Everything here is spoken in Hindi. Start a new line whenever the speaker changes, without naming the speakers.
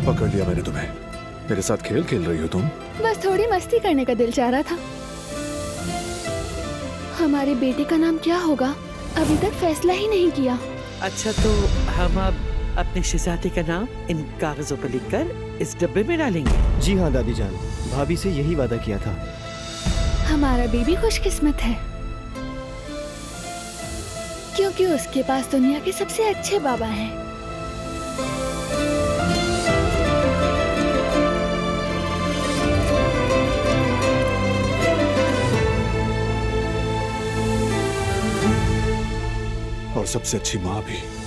पकड़ लिया मैंने तुम्हें। मेरे साथ खेल खेल रही हो तुम?
बस थोड़ी मस्ती करने का दिल चाह रहा था। हमारे बेटे का नाम क्या होगा अभी तक फैसला ही नहीं किया।
अच्छा, तो हम अब अपने शहजादे का नाम इन कागजों पर लिखकर इस डब्बे में डालेंगे।
जी हाँ दादी जान, भाभी से यही वादा किया था।
हमारा बेबी खुशकिस्मत है क्योंकि उसके पास दुनिया के सबसे अच्छे बाबा हैं।
और सबसे अच्छी माँ भी।